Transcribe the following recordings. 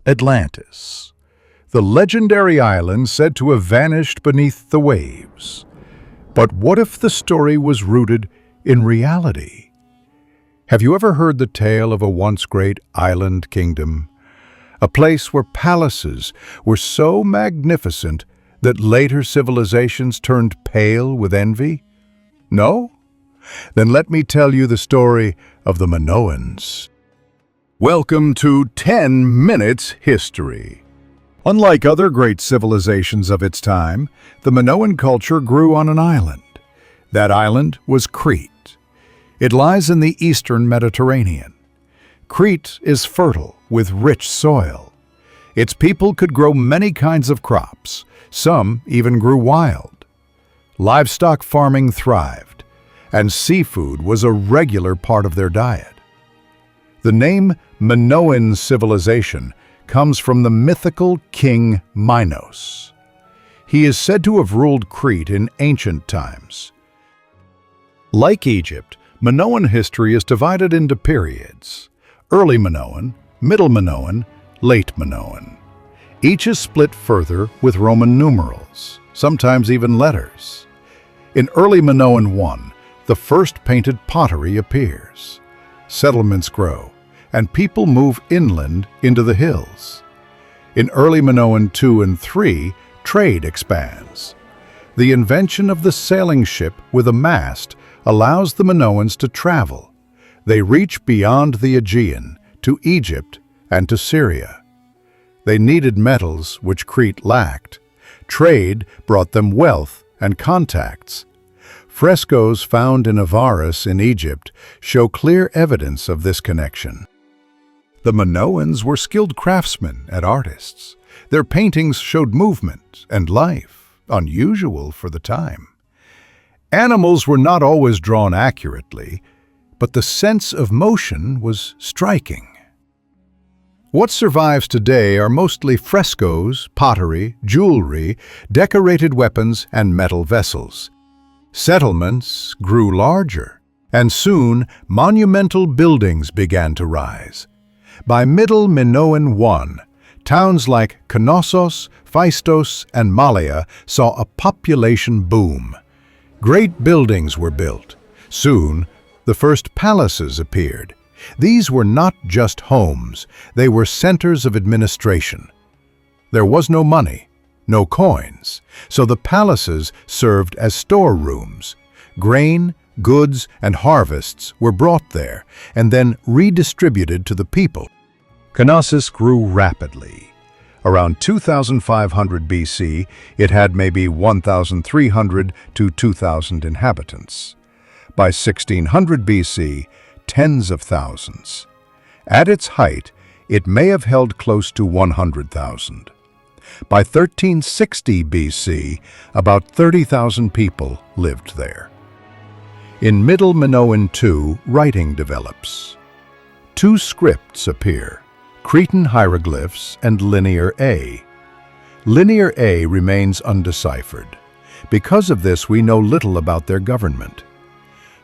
Atlantis, the legendary island said to have vanished beneath the waves. But what if the story was rooted in reality? Have you ever heard the tale of a once great island kingdom? A place where palaces were so magnificent that later civilizations turned pale with envy? No? Then let me tell you the story of the Minoans. Welcome to 10 Minutes History. Unlike other great civilizations of its time, the Minoan culture grew on an island. That island was Crete. It lies in the eastern Mediterranean. Crete is fertile with rich soil. Its people could grow many kinds of crops. Some even grew wild. Livestock farming thrived, and seafood was a regular part of their diet. The name Minoan civilization comes from the mythical king Minos. He is said to have ruled Crete in ancient times. Like Egypt, Minoan history is divided into periods: early Minoan, middle Minoan, late Minoan. Each is split further with Roman numerals, sometimes even letters. In early Minoan 1, the first painted pottery appears. Settlements grow, and people move inland into the hills. In early Minoan 2 and 3, trade expands. The invention of the sailing ship with a mast allows the Minoans to travel. They reach beyond the Aegean, to Egypt and to Syria. They needed metals which Crete lacked. Trade brought them wealth and contacts. Frescoes found in Avaris in Egypt show clear evidence of this connection. The Minoans were skilled craftsmen and artists. Their paintings showed movement and life, unusual for the time. Animals were not always drawn accurately, but the sense of motion was striking. What survives today are mostly frescoes, pottery, jewelry, decorated weapons, and metal vessels. Settlements grew larger, and soon monumental buildings began to rise. By middle Minoan 1, towns like Knossos, Phaistos, and Malaya saw a population boom. Great buildings were built. Soon, the first palaces appeared. These were not just homes, they were centers of administration. There was no money, no coins, so the palaces served as storerooms. Grain, goods, and harvests were brought there and then redistributed to the people. Knossos grew rapidly. Around 2500 BC, it had maybe 1,300 to 2,000 inhabitants. By 1600 BC, tens of thousands. At its height, it may have held close to 100,000. By 1360 BC, about 30,000 people lived there. In Middle Minoan 2, writing develops. Two scripts appear: Cretan hieroglyphs and Linear A. Linear A remains undeciphered. Because of this, we know little about their government.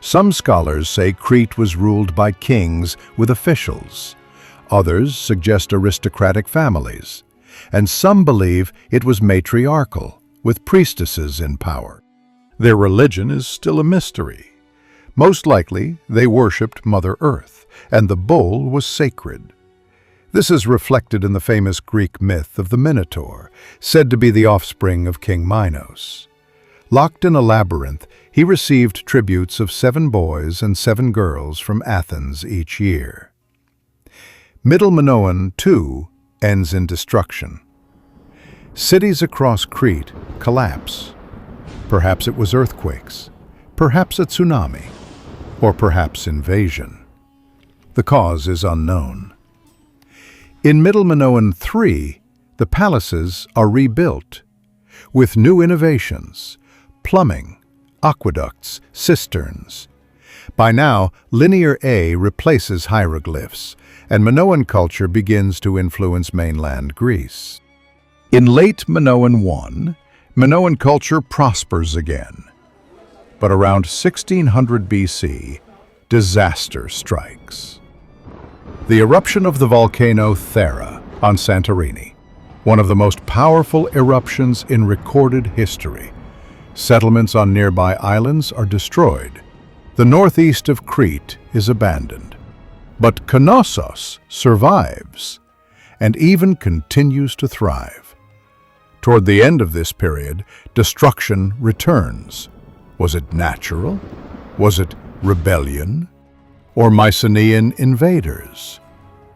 Some scholars say Crete was ruled by kings with officials. Others suggest aristocratic families. And some believe it was matriarchal, with priestesses in power. Their religion is still a mystery. Most likely, they worshipped Mother Earth, and the bull was sacred. This is reflected in the famous Greek myth of the Minotaur, said to be the offspring of King Minos. Locked in a labyrinth, he received tributes of 7 boys and 7 girls from Athens each year. Middle Minoan 2 ends in destruction. Cities across Crete collapse. Perhaps it was earthquakes, perhaps a tsunami, or perhaps invasion. The cause is unknown. In Middle Minoan 3, the palaces are rebuilt with new innovations: plumbing, aqueducts, cisterns. By now, Linear A replaces hieroglyphs, and Minoan culture begins to influence mainland Greece. In late Minoan 1, Minoan culture prospers again. But around 1600 BC, disaster strikes. The eruption of the volcano Thera on Santorini, one of the most powerful eruptions in recorded history. Settlements on nearby islands are destroyed. The northeast of Crete is abandoned. But Knossos survives and even continues to thrive. Toward the end of this period, destruction returns. Was it natural? Was it rebellion? Or Mycenaean invaders?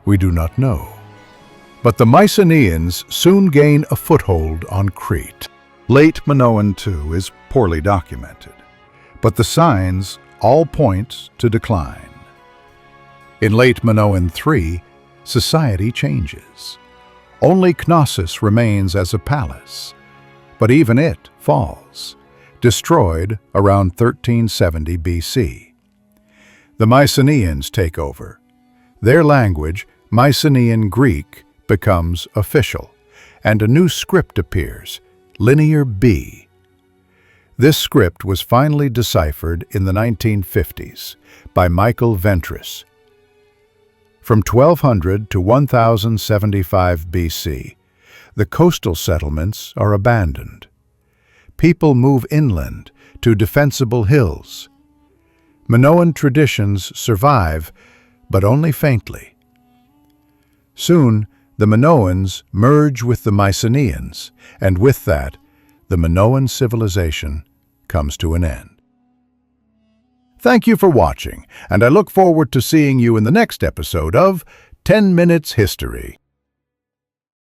We do not know. But the Mycenaeans soon gain a foothold on Crete. Late Minoan II is poorly documented, but the signs all point to decline. In late Minoan III, society changes. Only Knossos remains as a palace, but even it falls, destroyed around 1370 BC. The Mycenaeans take over. Their language, Mycenaean Greek, becomes official, and a new script appears, Linear B. This script was finally deciphered in the 1950s by Michael Ventris. From 1200 to 1075 BC, the coastal settlements are abandoned. People move inland to defensible hills. Minoan traditions survive, but only faintly. Soon, the Minoans merge with the Mycenaeans, and with that, the Minoan civilization comes to an end. Thank you for watching, and I look forward to seeing you in the next episode of 10 Minutes History.